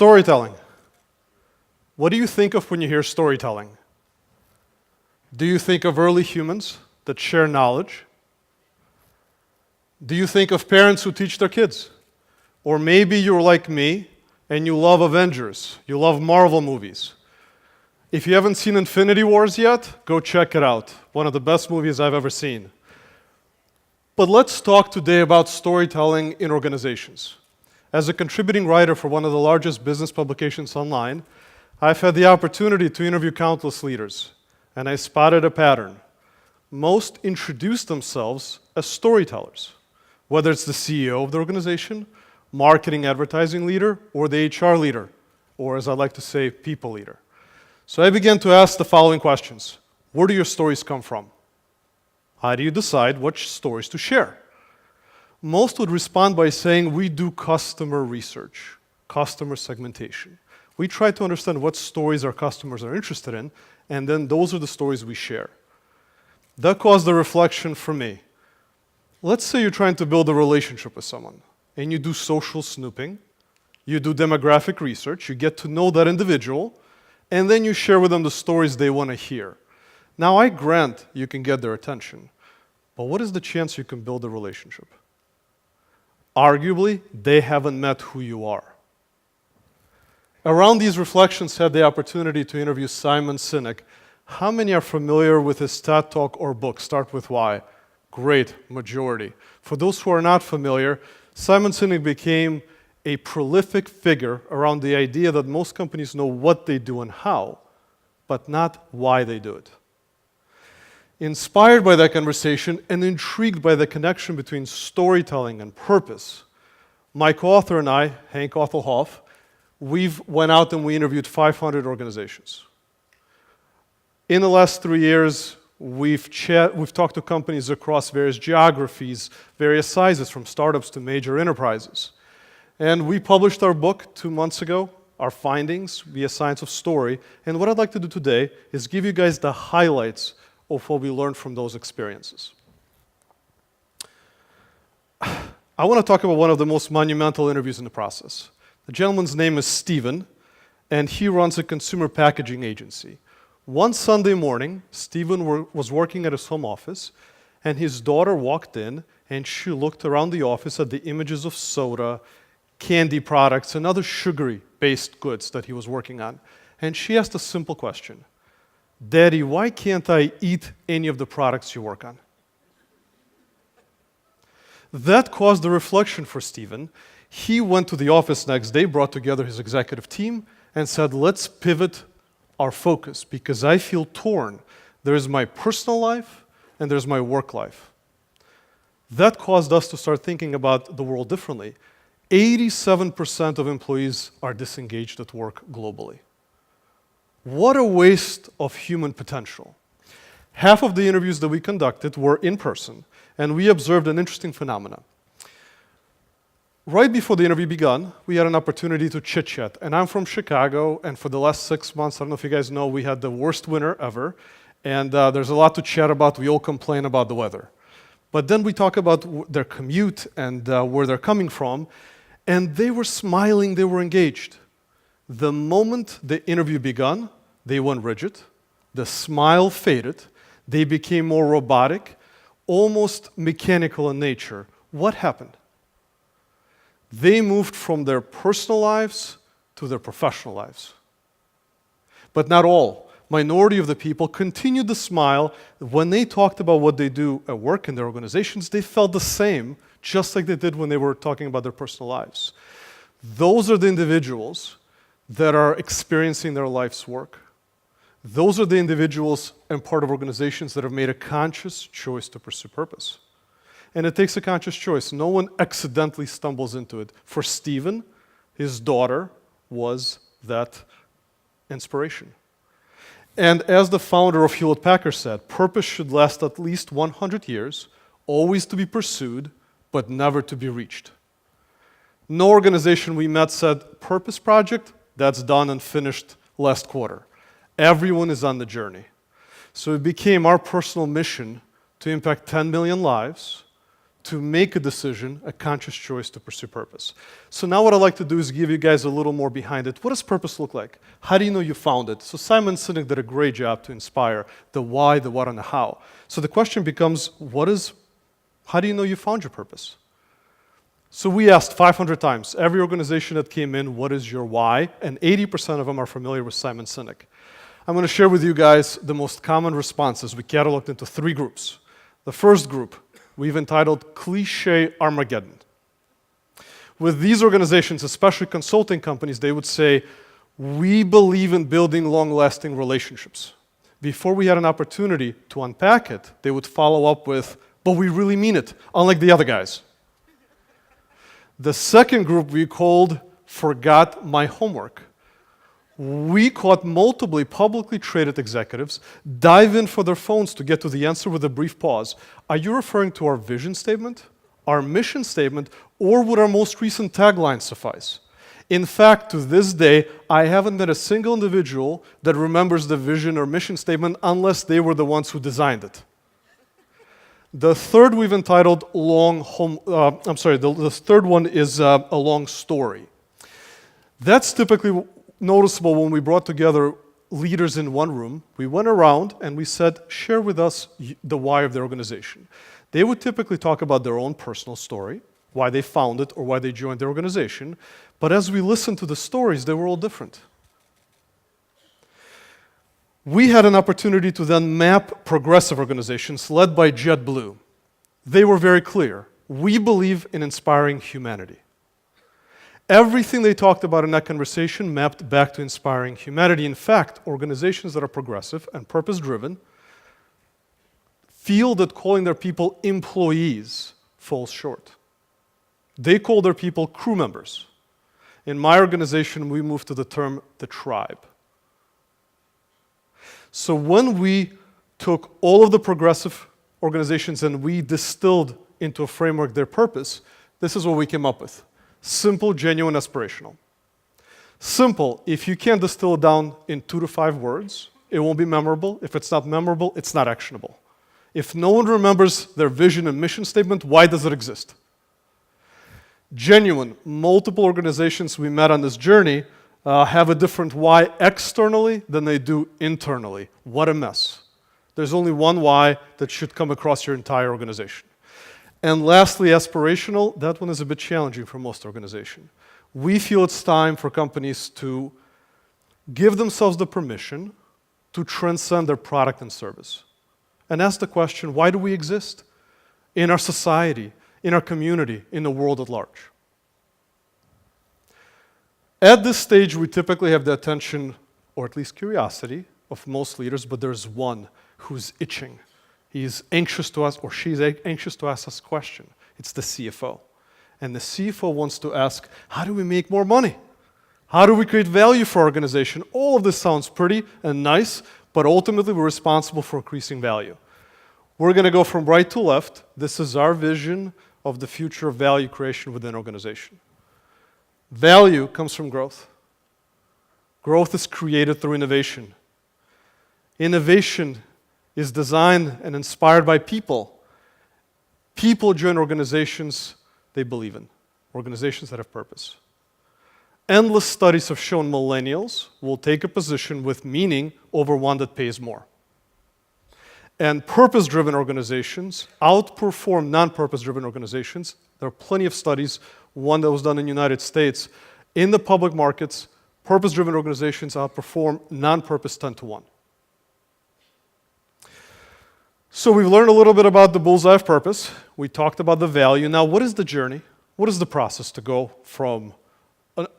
Storytelling. What do you think of when you hear storytelling? Do you think of early humans that share knowledge? Do you think of parents who teach their kids? Or maybe you're like me and you love Avengers, you love Marvel movies. If you haven't seen Infinity Wars yet, go check it out. One of the best movies I've ever seen. But let's talk today about storytelling in organizations. As a contributing writer for one of the largest business publications online, I've had the opportunity to interview countless leaders, and I spotted a pattern. Most introduce themselves as storytellers, whether it's the CEO of the organization, marketing advertising leader, or the HR leader, or as I like to say, people leader. So I began to ask the following questions. Where do your stories come from? How do you decide which stories to share? Most would respond by saying, we do customer research, customer segmentation. We try to understand what stories our customers are interested in, and then those are the stories we share. That caused a reflection for me. Let's say you're trying to build a relationship with someone, and you do social snooping, you do demographic research, you get to know that individual, and then you share with them the stories they want to hear. Now, I grant you can get their attention, but what is the chance you can build a relationship? Arguably, they haven't met who you are. Around these reflections, had the opportunity to interview Simon Sinek. How many are familiar with his TED Talk or book, Start With Why? Great majority. For those who are not familiar, Simon Sinek became a prolific figure around the idea that most companies know what they do and how, but not why they do it. Inspired by that conversation and intrigued by the connection between storytelling and purpose, my co-author and I, Hank Othelhoff, we've went out and we interviewed 500 organizations. In the last 3 years, we've talked to companies across various geographies, various sizes, from startups to major enterprises. And we published our book 2 months ago, our findings via Science of Story. And what I'd like to do today is give you guys the highlights of what we learned from those experiences. I want to talk about one of the most monumental interviews in the process. The gentleman's name is Steven, and he runs a consumer packaging agency. One Sunday morning, Steven was working at his home office, and his daughter walked in, and she looked around the office at the images of soda, candy products, and other sugary-based goods that he was working on. And she asked a simple question. Daddy, why can't I eat any of the products you work on? That caused a reflection for Steven. He went to the office next day, brought together his executive team, and said, let's pivot our focus because I feel torn. There's my personal life and there's my work life. That caused us to start thinking about the world differently. 87% of employees are disengaged at work globally. What a waste of human potential. Half of the interviews that we conducted were in person, and we observed an interesting phenomenon. Right before the interview began, we had an opportunity to chit-chat. And I'm from Chicago, and for the last 6 months, I don't know if you guys know, we had the worst winter ever. And there's a lot to chat about. We all complain about the weather. But then we talk about their commute and where they're coming from. And they were smiling, they were engaged. The moment the interview began, they went rigid. The smile faded. They became more robotic, almost mechanical in nature. What happened? They moved from their personal lives to their professional lives. But not all. Minority of the people continued to smile. When they talked about what they do at work in their organizations, they felt the same, just like they did when they were talking about their personal lives. Those are the individuals that are experiencing their life's work. Those are the individuals and part of organizations that have made a conscious choice to pursue purpose. And it takes a conscious choice. No one accidentally stumbles into it. For Steven, his daughter was that inspiration. And as the founder of Hewlett-Packard said, purpose should last at least 100 years, always to be pursued, but never to be reached. No organization we met said, purpose project, that's done and finished last quarter. Everyone is on the journey. So it became our personal mission to impact 10 million lives, to make a decision, a conscious choice to pursue purpose. So now what I'd like to do is give you guys a little more behind it. What does purpose look like? How do you know you found it? So Simon Sinek did a great job to inspire the why, the what, and the how. So the question becomes, how do you know you found your purpose? So we asked 500 times, every organization that came in, what is your why? And 80% of them are familiar with Simon Sinek. I'm going to share with you guys the most common responses. We cataloged into 3 groups. The first group, we've entitled Cliché Armageddon. With these organizations, especially consulting companies, they would say, we believe in building long-lasting relationships. Before we had an opportunity to unpack it, they would follow up with, but we really mean it, unlike the other guys. The second group we called Forgot My Homework. We caught multiple publicly traded executives dive in for their phones to get to the answer with a brief pause. Are you referring to our vision statement, our mission statement, or would our most recent tagline suffice? In fact, to this day, I haven't met a single individual that remembers the vision or mission statement unless they were the ones who designed it. The third we've entitled the third one is a long story. That's typically noticeable when we brought together leaders in one room. We went around and we said, share with us the why of the organization. They would typically talk about their own personal story, why they found it or why they joined the organization. But as we listened to the stories, they were all different. We had an opportunity to then map progressive organizations led by JetBlue. They were very clear. We believe in inspiring humanity. Everything they talked about in that conversation mapped back to inspiring humanity. In fact, organizations that are progressive and purpose-driven feel that calling their people employees falls short. They call their people crew members. In my organization, we moved to the term the tribe. So when we took all of the progressive organizations and we distilled into a framework their purpose, this is what we came up with. Simple, genuine, aspirational. Simple, if you can't distill it down in 2 to 5 words, it won't be memorable. If it's not memorable, it's not actionable. If no one remembers their vision and mission statement, why does it exist? Genuine, multiple organizations we met on this journey have a different why externally than they do internally. What a mess. There's only one why that should come across your entire organization. And lastly, aspirational, that one is a bit challenging for most organizations. We feel it's time for companies to give themselves the permission to transcend their product and service. And ask the question, why do we exist? In our society, in our community, in the world at large. At this stage, we typically have the attention, or at least curiosity, of most leaders, but there's one who's itching. He's anxious to ask, or she's anxious to ask us a question. It's the CFO. And the CFO wants to ask, how do we make more money? How do we create value for our organization? All of this sounds pretty and nice, but ultimately we're responsible for increasing value. We're going to go from right to left. This is our vision of the future of value creation within an organization. Value comes from growth. Growth is created through innovation. Innovation is designed and inspired by people. People join organizations they believe in, organizations that have purpose. Endless studies have shown millennials will take a position with meaning over one that pays more. And purpose-driven organizations outperform non-purpose-driven organizations. There are plenty of studies, one that was done in the United States. In the public markets, purpose-driven organizations outperform non-purpose 10 to 1. So we've learned a little bit about the bullseye of purpose. We talked about the value. Now, what is the journey? What is the process to go from,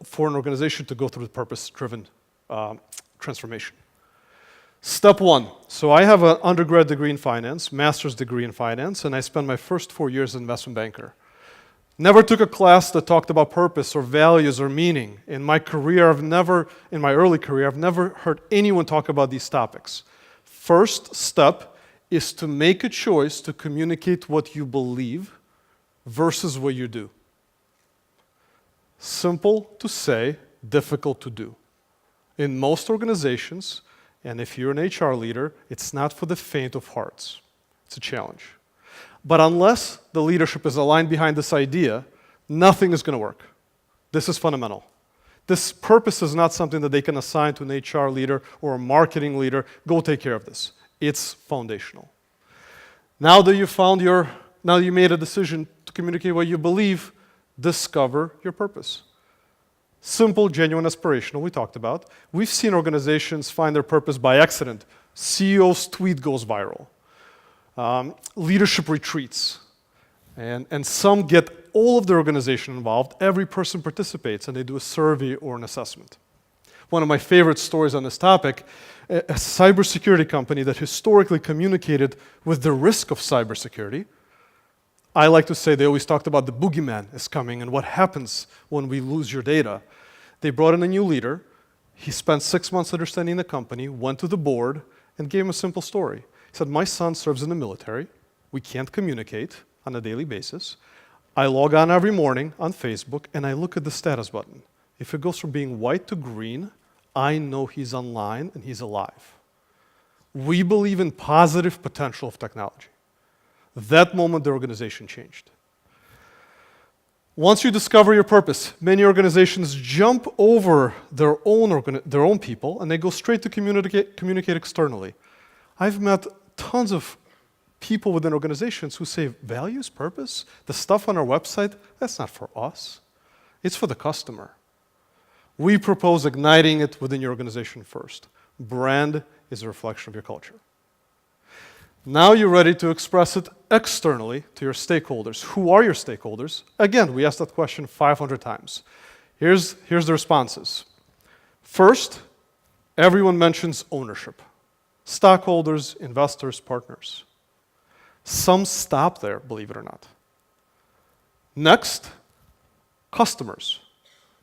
for an organization to go through the purpose-driven transformation? Step 1. So I have an undergrad degree in finance, master's degree in finance, and I spent my first 4 years as an investment banker. Never took a class that talked about purpose or values or meaning. In my early career, I've never heard anyone talk about these topics. First step is to make a choice to communicate what you believe versus what you do. Simple to say, difficult to do. In most organizations, and if you're an HR leader, it's not for the faint of hearts. It's a challenge. But unless the leadership is aligned behind this idea, nothing is going to work. This is fundamental. This purpose is not something that they can assign to an HR leader or a marketing leader. Go take care of this. It's foundational. Now that you made a decision to communicate what you believe, discover your purpose. Simple, genuine, aspirational, we talked about. We've seen organizations find their purpose by accident. CEO's tweet goes viral. Leadership retreats. And some get all of the organization involved. Every person participates, and they do a survey or an assessment. One of my favorite stories on this topic, a cybersecurity company that historically communicated with the risk of cybersecurity. I like to say they always talked about the boogeyman is coming and what happens when we lose your data. They brought in a new leader. He spent 6 months understanding the company, went to the board, and gave him a simple story. He said, my son serves in the military. We can't communicate on a daily basis. I log on every morning on Facebook, and I look at the status button. If it goes from being white to green, I know he's online and he's alive. We believe in positive potential of technology. That moment, the organization changed. Once you discover your purpose, many organizations jump over their own people, and they go straight to communicate externally. I've met tons of people within organizations who say, values, purpose, the stuff on our website, that's not for us. It's for the customer. We propose igniting it within your organization first. Brand is a reflection of your culture. Now you're ready to express it externally to your stakeholders. Who are your stakeholders? Again, we asked that question 500 times. Here's the responses. First, everyone mentions ownership. Stockholders, investors, partners. Some stop there, believe it or not. Next, customers.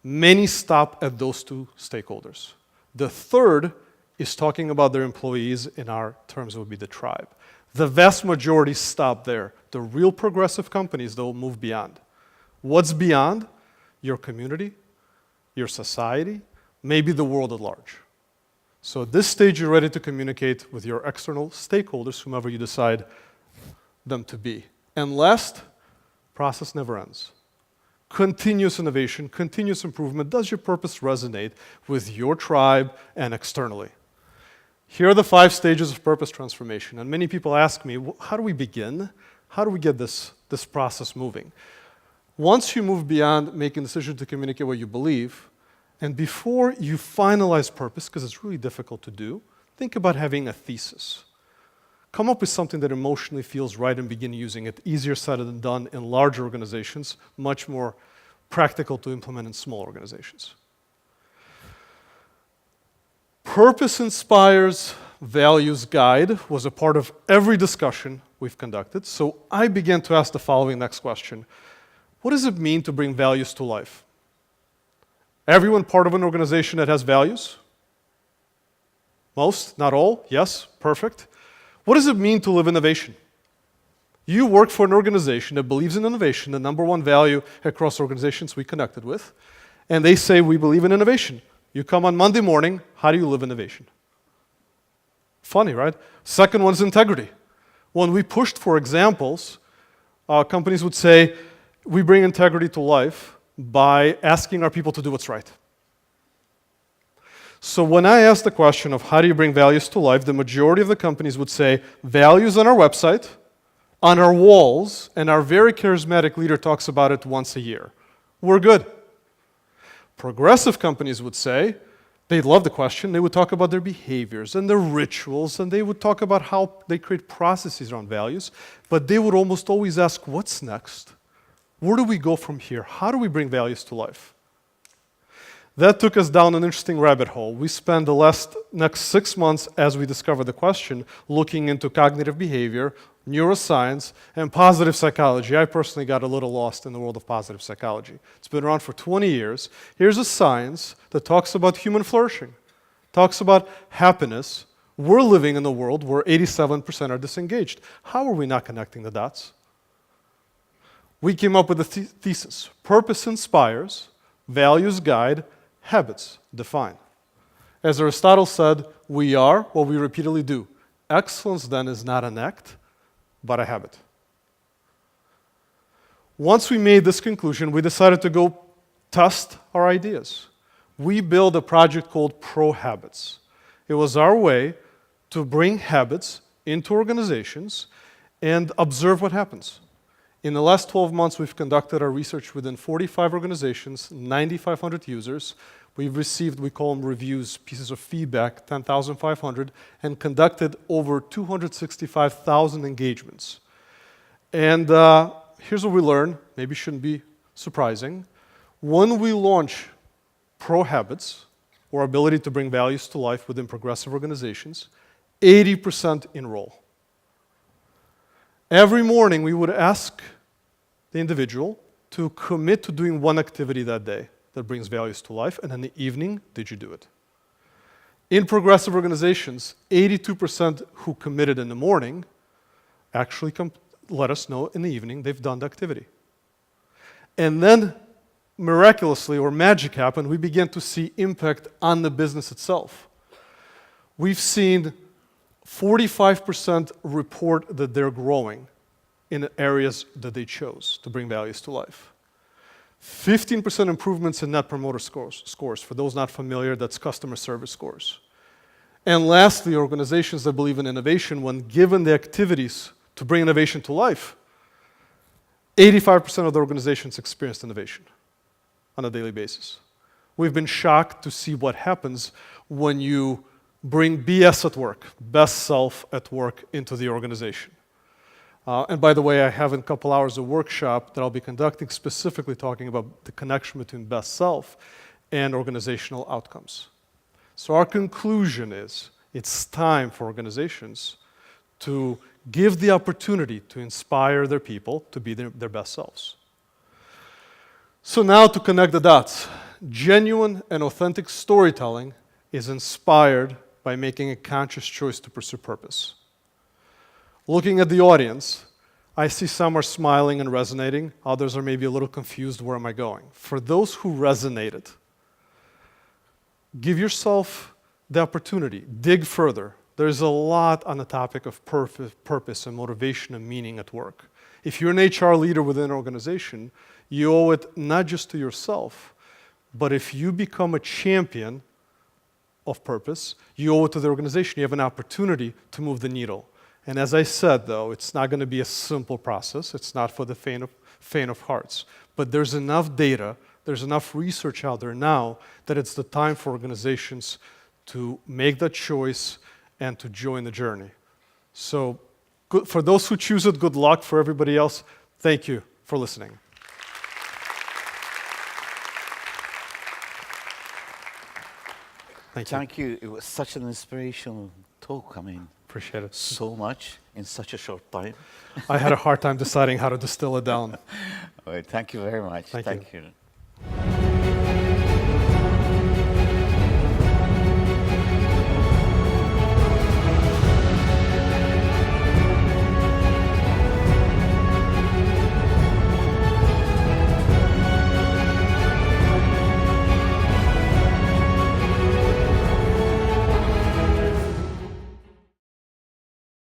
Many stop at those two stakeholders. The third is talking about their employees. In our terms, it would be the tribe. The vast majority stop there. The real progressive companies, they'll move beyond. What's beyond? Your community, your society, maybe the world at large. So at this stage, you're ready to communicate with your external stakeholders, whomever you decide them to be. And last, process never ends. Continuous innovation, continuous improvement. Does your purpose resonate with your tribe and externally? Here are the 5 stages of purpose transformation. And many people ask me, how do we begin? How do we get this process moving? Once you move beyond making a decision to communicate what you believe, and before you finalize purpose, because it's really difficult to do, think about having a thesis. Come up with something that emotionally feels right and begin using it. Easier said than done in large organizations, much more practical to implement in small organizations. Purpose Inspires Values Guide was a part of every discussion we've conducted, so I began to ask the following next question. What does it mean to bring values to life? Everyone part of an organization that has values? Most, not all, yes, perfect. What does it mean to live innovation? You work for an organization that believes in innovation, the number one value across organizations we connected with, and they say we believe in innovation. You come on Monday morning, how do you live innovation? Funny, right? Second one is integrity. When we pushed for examples, companies would say, we bring integrity to life by asking our people to do what's right. So when I asked the question of how do you bring values to life, the majority of the companies would say, values on our website, on our walls, and our very charismatic leader talks about it once a year. We're good. Progressive companies would say, they'd love the question, they would talk about their behaviors and their rituals, and they would talk about how they create processes around values, but they would almost always ask, what's next? Where do we go from here? How do we bring values to life? That took us down an interesting rabbit hole. We spent the next 6 months as we discovered the question, looking into cognitive behavior, neuroscience, and positive psychology. I personally got a little lost in the world of positive psychology. It's been around for 20 years. Here's a science that talks about human flourishing, talks about happiness. We're living in a world where 87% are disengaged. How are we not connecting the dots? We came up with a thesis. Purpose inspires, values guide, habits define. As Aristotle said, we are what we repeatedly do. Excellence then is not an act, but a habit. Once we made this conclusion, we decided to go test our ideas. We built a project called Prohabits. It was our way to bring habits into organizations and observe what happens. In the last 12 months, we've conducted our research within 45 organizations, 9,500 users. We've received, we call them reviews, pieces of feedback, 10,500, and conducted over 265,000 engagements. And here's what we learned, maybe shouldn't be surprising. When we launch Prohabits, or ability to bring values to life within progressive organizations, 80% enroll. Every morning, we would ask the individual to commit to doing one activity that day that brings values to life, and in the evening, did you do it? In progressive organizations, 82% who committed in the morning actually let us know in the evening they've done the activity. And then, miraculously, or magic happened, we began to see impact on the business itself. We've seen 45% report that they're growing in the areas that they chose to bring values to life. 15% improvements in Net Promoter scores. For those not familiar, that's customer service scores. And lastly, organizations that believe in innovation, when given the activities to bring innovation to life, 85% of the organizations experienced innovation on a daily basis. We've been shocked to see what happens when you bring BS at work, best self at work, into the organization. And by the way, I have in a couple hours a workshop that I'll be conducting specifically talking about the connection between best self and organizational outcomes. So our conclusion is it's time for organizations to give the opportunity to inspire their people to be their best selves. So now to connect the dots, genuine and authentic storytelling is inspired by making a conscious choice to pursue purpose. Looking at the audience, I see some are smiling and resonating, others are maybe a little confused, where am I going? For those who resonated, give yourself the opportunity, dig further. There's a lot on the topic of purpose and motivation and meaning at work. If you're an HR leader within an organization, you owe it not just to yourself, but if you become a champion of purpose, you owe it to the organization. You have an opportunity to move the needle. And as I said, though, it's not going to be a simple process. It's not for the faint of hearts. But there's enough data, there's enough research out there now that it's the time for organizations to make that choice and to join the journey. So for those who choose it, good luck. For everybody else, thank you for listening. Thank you. It was such an inspirational talk. I mean, appreciate it. So much in such a short time. I had a hard time deciding how to distill it down. All right, thank you very much. Thank you.